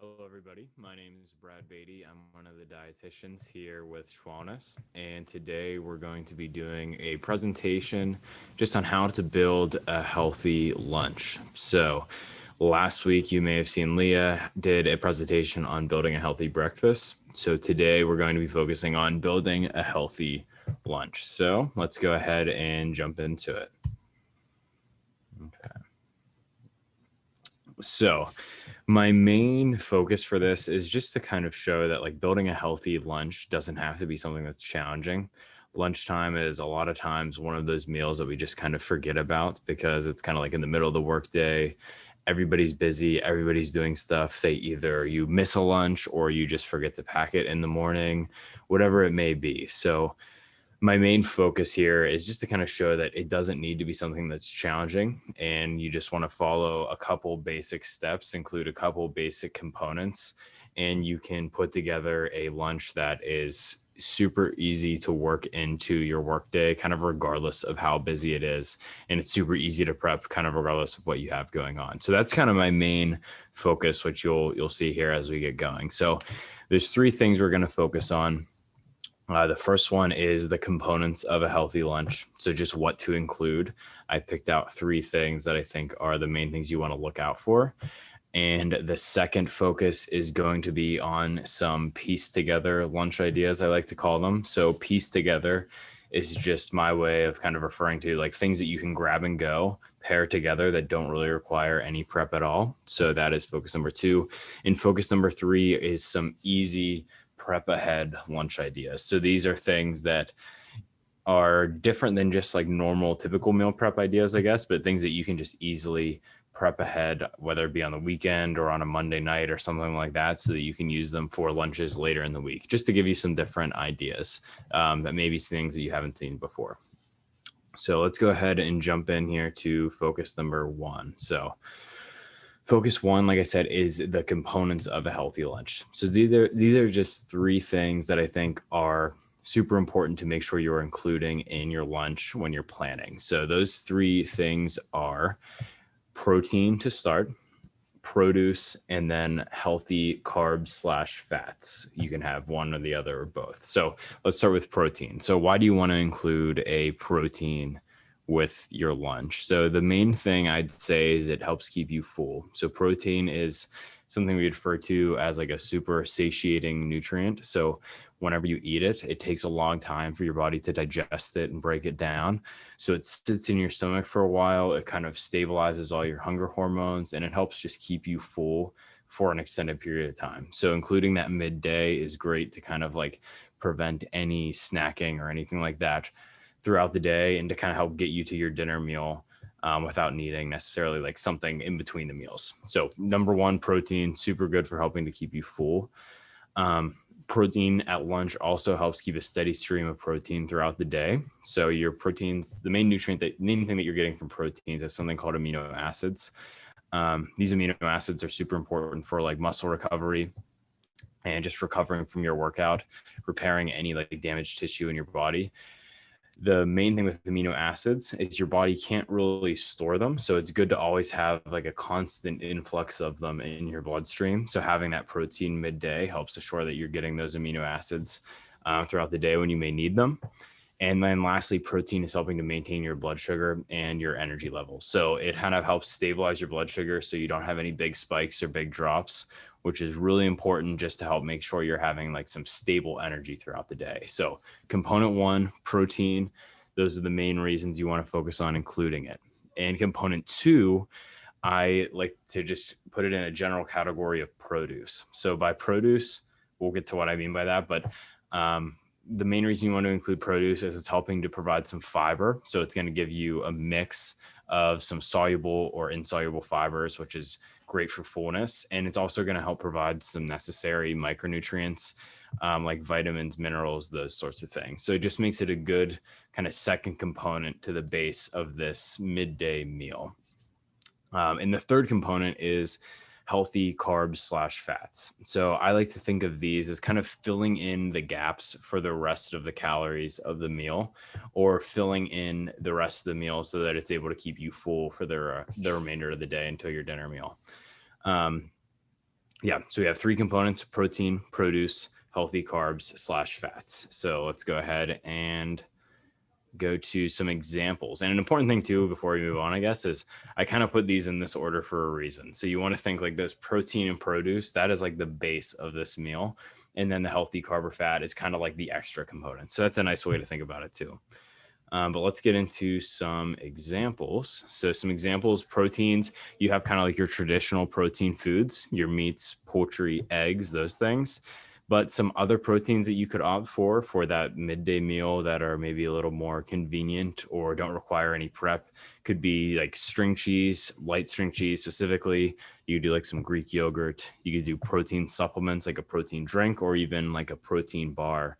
Hello, everybody. My name is Brad Beatty. I'm one of the dietitians here with Schwanness, and today we're going to be doing a presentation just on how to build a healthy lunch. So, last week you may have seen Leah did a presentation on building a healthy breakfast. So, today we're going to be focusing on building a healthy lunch. So, let's go ahead and jump into it. Okay. So, my main focus for this is just to kind of show that like building a healthy lunch doesn't have to be something that's challenging. Lunchtime is a lot of times one of those meals that we just kind of forget about because it's kind of like in the middle of the workday. Everybody's busy, everybody's doing stuff. They either you miss a lunch or you just forget to pack it in the morning, whatever it may be. So, my main focus here is just to kind of show that it doesn't need to be something that's challenging, and you just want to follow a couple basic steps, include a couple basic components, and you can put together a lunch that is super easy to work into your workday, kind of regardless of how busy it is. And it's super easy to prep kind of regardless of what you have going on. So that's kind of my main focus, which you'll see here as we get going. So there's three things we're going to focus on. The first one is the components of a healthy lunch. So, just what to include. I picked out three things that I think are the main things you want to look out for. And the second focus is going to be on some piece together lunch ideas, I like to call them. So, piece together is just my way of kind of referring to like things that you can grab and go, pair together that don't really require any prep at all. So, that is focus number two. And focus number three is some easy prep ahead lunch ideas. So these are things that are different than just like normal typical meal prep ideas, I guess, but things that you can just easily prep ahead, whether it be on the weekend or on a Monday night or something like that, so that you can use them for lunches later in the week, just to give you some different ideas that maybe things that you haven't seen before. So let's go ahead and jump in here to focus number one. So focus one, like I said, is the components of a healthy lunch. So these are just three things that I think are super important to make sure you're including in your lunch when you're planning. So those three things are protein to start, produce, and then healthy carbs slash fats. You can have one or the other or both. So let's start with protein. So why do you want to include a protein with your lunch? So the main thing I'd say is it helps keep you full. So protein is something we refer to as like a super satiating nutrient. So whenever you eat it, it takes a long time for your body to digest it and break it down. So it sits in your stomach for a while. It kind of stabilizes all your hunger hormones, and it helps just keep you full for an extended period of time. So including that midday is great to kind of like prevent any snacking or anything like that throughout the day, and to kind of help get you to your dinner meal without needing necessarily like something in between the meals. So number one, protein, super good for helping to keep you full. Protein at lunch also helps keep a steady stream of protein throughout the day. So your proteins, the main nutrient, the main thing that you're getting from proteins is something called amino acids. These amino acids are super important for like muscle recovery and just recovering from your workout, repairing any like damaged tissue in your body. The main thing with amino acids is your body can't really store them. So it's good to always have like a constant influx of them in your bloodstream. So having that protein midday helps assure that you're getting those amino acids throughout the day when you may need them. And then lastly, protein is helping to maintain your blood sugar and your energy levels. So it kind of helps stabilize your blood sugar so you don't have any big spikes or big drops, which is really important just to help make sure you're having like some stable energy throughout the day. So component one, protein, those are the main reasons you want to focus on including it. And component two, I like to just put it in a general category of produce. So by produce, we'll get to what I mean by that, but the main reason you want to include produce is it's helping to provide some fiber. So it's going to give you a mix of some soluble or insoluble fibers, which is great for fullness. And it's also going to help provide some necessary micronutrients like vitamins, minerals, those sorts of things. So it just makes it a good kind of second component to the base of this midday meal. And the third component is healthy carbs slash fats. So I like to think of these as kind of filling in the gaps for the rest of the calories of the meal, or filling in the rest of the meal so that it's able to keep you full for the remainder of the day until your dinner meal. Um, Yeah, so we have three components: protein, produce, healthy carbs slash fats. So let's go ahead and go to some examples. And an important thing too, before we move on, I guess, is I kind of put these in this order for a reason. So you want to think like this: protein and produce, that is like the base of this meal. And then the healthy carb or fat is kind of like the extra component. So that's a nice way to think about it too. But let's get into some examples. So, some examples: proteins, you have kind of like your traditional protein foods, your meats, poultry, eggs, those things. But some other proteins that you could opt for that midday meal that are maybe a little more convenient or don't require any prep could be like string cheese, light string cheese specifically. You could do like some Greek yogurt. You could do protein supplements like a protein drink or even like a protein bar,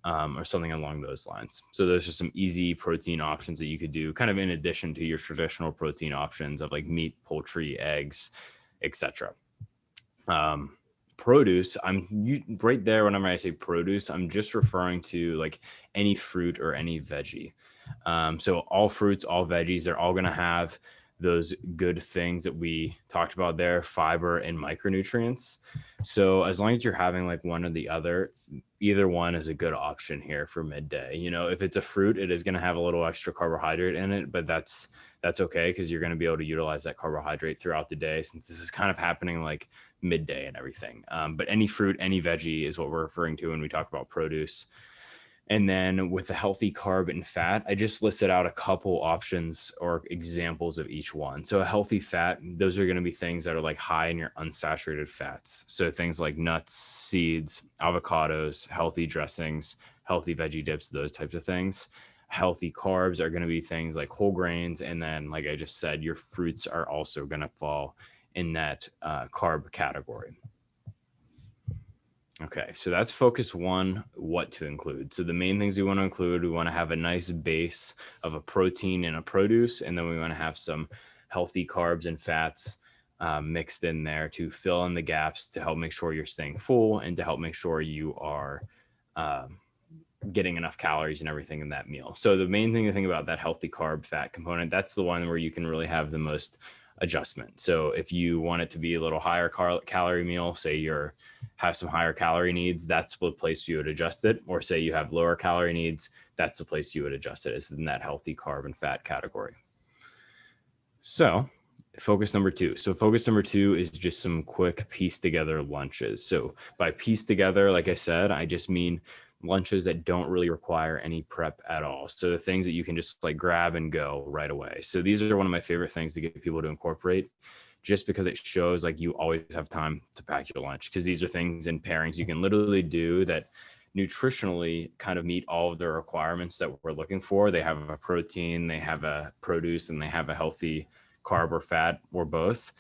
or something along those lines. So those are some easy protein options that you could do, kind of in addition to your traditional protein options of like meat, poultry, eggs, etc. Um, Produce, right there. Whenever I say produce, I'm just referring to like any fruit or any veggie. So all fruits, all veggies, they're all going to have those good things that we talked about there: fiber and micronutrients. So as long as you're having like one or the other, either one is a good option here for midday. If it's a fruit, it is going to have a little extra carbohydrate in it, but that's okay, because you're going to be able to utilize that carbohydrate throughout the day, since this is kind of happening like midday and everything. But any fruit, any veggie is what we're referring to when we talk about produce. And then with the healthy carb and fat, I just listed out a couple options or examples of each one. So a healthy fat, those are going to be things that are like high in your unsaturated fats. So things like nuts, seeds, avocados, healthy dressings, healthy veggie dips, those types of things. Healthy carbs are going to be things like whole grains. And then, like I just said, your fruits are also going to fall in that carb category. Okay, so that's focus one: what to include. So the main things we want to include: we want to have a nice base of a protein and a produce, and then we want to have some healthy carbs and fats mixed in there to fill in the gaps, to help make sure you're staying full and to help make sure you are getting enough calories and everything in that meal. So the main thing to think about, that healthy carb fat component, that's the one where you can really have the most adjustment. So if you want it to be a little higher calorie meal, say you're have some higher calorie needs, that's the place you would adjust it. Or say you have lower calorie needs, that's the place you would adjust it, is in that healthy carb and fat category. So focus number two. So focus number two is just some quick piece together lunches. So by piece together, like I said, I just mean lunches that don't really require any prep at all. So the things that you can just like grab and go right away. So these are one of my favorite things to get people to incorporate, just because it shows like you always have time to pack your lunch, because these are things in pairings you can literally do that nutritionally kind of meet all of the requirements that we're looking for. They have a protein, they have a produce, and they have a healthy carb or fat or both.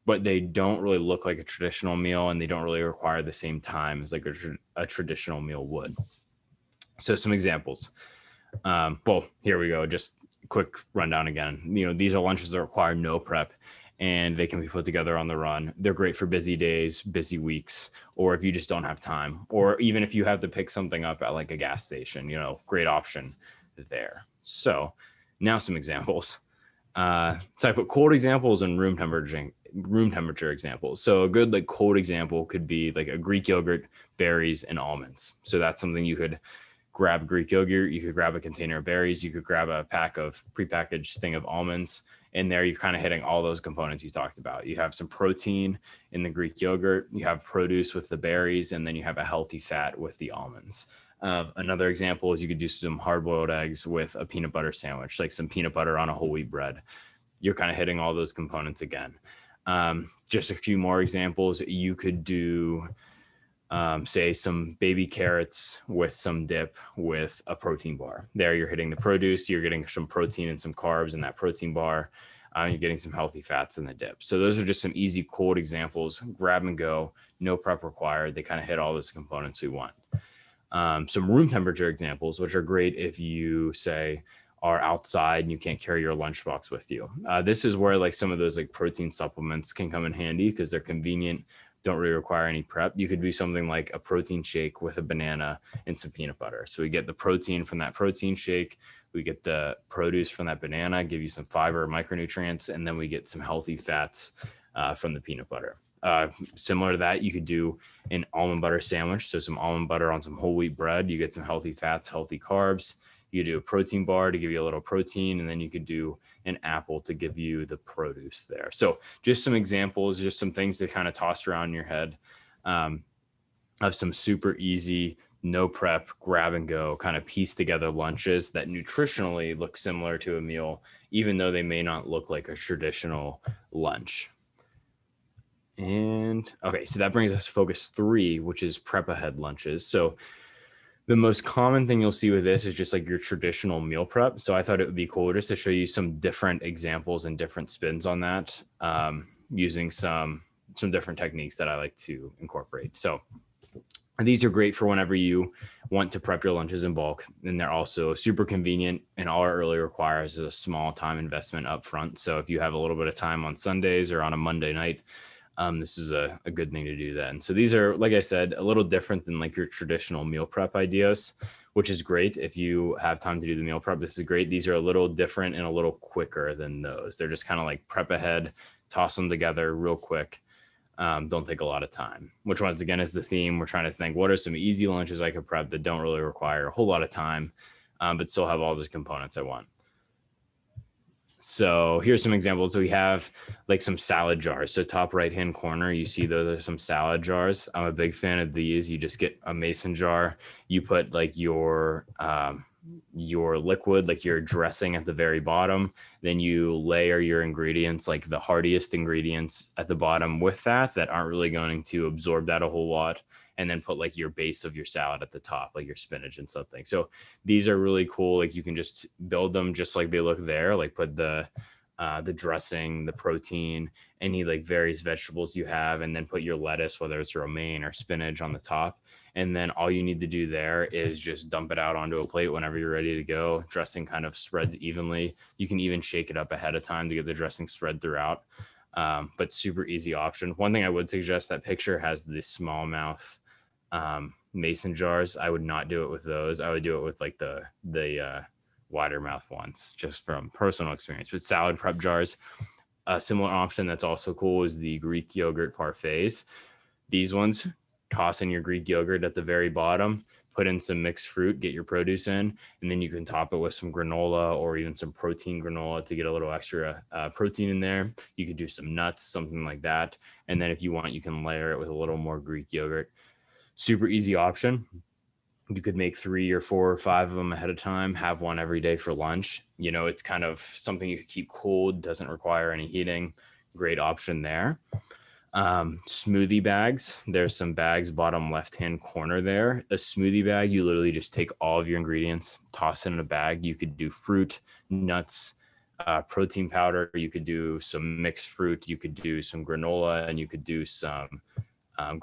But they don't really look like a traditional meal, and they don't really require the same time as like a traditional meal would. So some examples. Well, here we go. Just quick rundown again. These are lunches that require no prep, and they can be put together on the run. They're great for busy days, busy weeks, or if you just don't have time, or even if you have to pick something up at like a gas station, great option there. So now some examples. So I put cold examples and room temperature examples. So a good like cold example could be like a Greek yogurt, berries, and almonds. So that's something you could grab. Greek yogurt, you could grab a container of berries, you could grab a pack of prepackaged thing of almonds. In there, you're kind of hitting all those components you talked about. You have some protein in the Greek yogurt, you have produce with the berries, and then you have a healthy fat with the almonds. Another example is you could do some hard-boiled eggs with a peanut butter sandwich, like some peanut butter on a whole wheat bread. You're kind of hitting all those components again. Just a few more examples. You could do, say, some baby carrots with some dip with a protein bar. There you're hitting the produce, you're getting some protein and some carbs in that protein bar. You're getting some healthy fats in the dip. So those are just some easy cold examples. Grab and go, no prep required. They kind of hit all those components we want. Some room temperature examples, which are great if you say are outside and you can't carry your lunchbox with you. This is where like some of those like protein supplements can come in handy, because they're convenient, don't really require any prep. You could do something like a protein shake with a banana and some peanut butter. So we get the protein from that protein shake, we get the produce from that banana, give you some fiber, micronutrients, and then we get some healthy fats from the peanut butter. Similar to that, you could do an almond butter sandwich. So some almond butter on some whole wheat bread. You get some healthy fats, healthy carbs. You do a protein bar to give you a little protein, and then you could do an apple to give you the produce there. So just some examples, just some things to kind of toss around in your head, of some super easy, no prep, grab and go kind of piece together lunches that nutritionally look similar to a meal, even though they may not look like a traditional lunch. And okay, so that brings us to focus 3, which is prep ahead lunches. So the most common thing you'll see with this is just like your traditional meal prep. So I thought it would be cool just to show you some different examples and different spins on that, using some different techniques that I like to incorporate. So these are great for whenever you want to prep your lunches in bulk, and they're also super convenient. And all it really requires is a small time investment up front. So if you have a little bit of time on Sundays or on a Monday night, this is a good thing to do then. So these are, like I said, a little different than like your traditional meal prep ideas, which is great. If you have time to do the meal prep, this is great. These are a little different and a little quicker than those. They're just kind of like prep ahead, toss them together real quick. Don't take a lot of time, which once again is the theme. We're trying to think, what are some easy lunches I could prep that don't really require a whole lot of time, but still have all those components I want. So here's some examples. So we have like some salad jars. So top right-hand corner, you see those are some salad jars. I'm a big fan of these. You just get a mason jar. You put like your liquid, like your dressing at the very bottom. Then you layer your ingredients, like the heartiest ingredients at the bottom with that aren't really going to absorb that a whole lot. And then put like your base of your salad at the top, like your spinach and something. So these are really cool. Like you can just build them just like they look there, like put the dressing, the protein, any like various vegetables you have, and then put your lettuce, whether it's romaine or spinach, on the top. And then all you need to do there is just dump it out onto a plate whenever you're ready to go. Dressing kind of spreads evenly. You can even shake it up ahead of time to get the dressing spread throughout. But super easy option. One thing I would suggest, that picture has the small mouth mason jars. I would not do it with those. I would do it with like the wider mouth ones, just from personal experience. But salad prep jars, a similar option that's also cool is the Greek yogurt parfaits. These ones, toss in your Greek yogurt at the very bottom, put in some mixed fruit, get your produce in, and then you can top it with some granola or even some protein granola to get a little extra protein in there. You could do some nuts, something like that. And then if you want, you can layer it with a little more Greek yogurt. Super easy option. You could make 3 or 4 or 5 of them ahead of time, have one every day for lunch. You know, it's kind of something you could keep cold, doesn't require any heating. Great option there. Smoothie bags. There's some bags bottom left-hand corner there. A smoothie bag, you literally just take all of your ingredients, toss it in a bag. You could do fruit, nuts, protein powder. You could do some mixed fruit. You could do some granola, and you could do some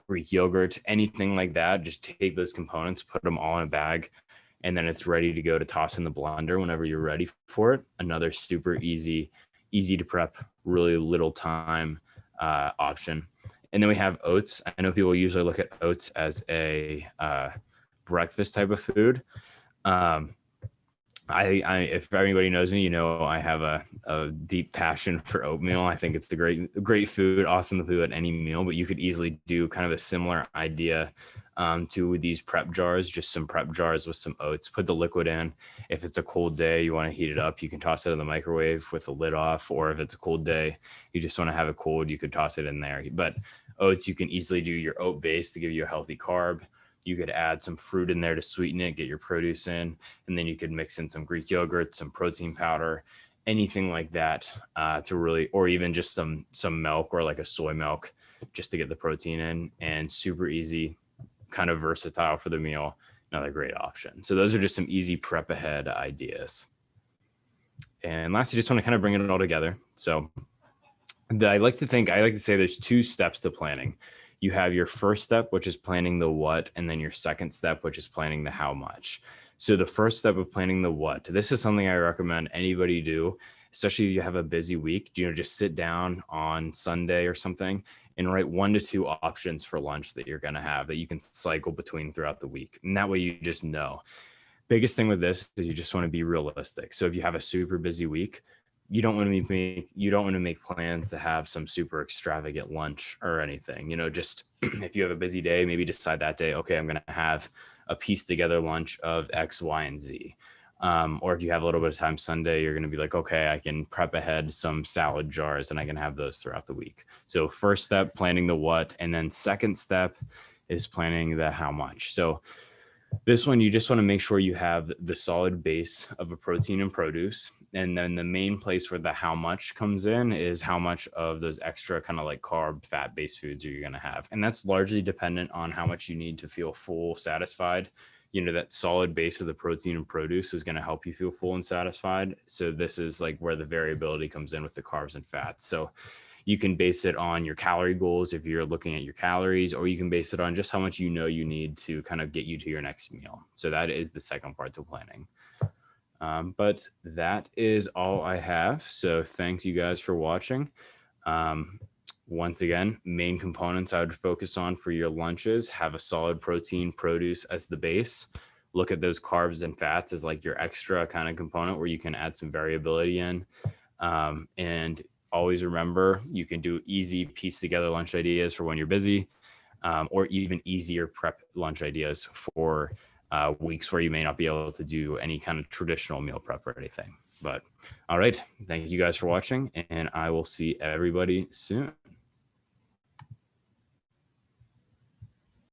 Greek yogurt, anything like that. Just take those components, put them all in a bag, and then it's ready to go to toss in the blender whenever you're ready for it. Another super easy to prep, really little time option. And then we have oats. I know people usually look at oats as a breakfast type of food. If anybody knows me, you know I have a deep passion for oatmeal. I think it's a great food, awesome to put at any meal. But you could easily do kind of a similar idea to these prep jars, just some prep jars with some oats. Put the liquid in. If it's a cold day, you want to heat it up, you can toss it in the microwave with the lid off. Or if it's a cold day, you just want to have it cold, you could toss it in there. But oats, you can easily do your oat base to give you a healthy carb. You could add some fruit in there to sweeten it, get your produce in, and then you could mix in some Greek yogurt, some protein powder, anything like that to really, or even just some milk or like a soy milk just to get the protein in. And super easy, kind of versatile for the meal. Another great option. So those are just some easy prep ahead ideas. And lastly, just want to kind of bring it all together. So I like to say there's 2 steps to planning. You have your first step, which is planning the what, and then your second step, which is planning the how much. So the first step of planning the what, this is something I recommend anybody do, especially if you have a busy week. You know, just sit down on Sunday or something and write 1 to 2 options for lunch that you're going to have that you can cycle between throughout the week. And that way you just know. Biggest thing with this is you just want to be realistic. So if you have a super busy week, you don't want to make plans to have some super extravagant lunch or anything. Just if you have a busy day, maybe decide that day, okay, I'm going to have a piece together lunch of X, Y, and Z. Or if you have a little bit of time Sunday, you're going to be like, okay, I can prep ahead some salad jars and I can have those throughout the week. So first step, planning the what, and then second step is planning the how much. So this one, you just want to make sure you have the solid base of a protein and produce. And then the main place where the how much comes in is how much of those extra kind of like carb, fat based foods are you going to have. And that's largely dependent on how much you need to feel full, satisfied. That solid base of the protein and produce is going to help you feel full and satisfied. So this is like where the variability comes in with the carbs and fats. So you can base it on your calorie goals if you're looking at your calories, or you can base it on just how much you need to kind of get you to your next meal. So that is the second part to planning. But that is all I have. So thanks you guys for watching. Once again, main components I would focus on for your lunches: have a solid protein, produce as the base. Look at those carbs and fats as like your extra kind of component where you can add some variability in. And always remember, you can do easy piece together lunch ideas for when you're busy, or even easier prep lunch ideas for weeks where you may not be able to do any kind of traditional meal prep or anything. But all right, thank you guys for watching, and I will see everybody soon.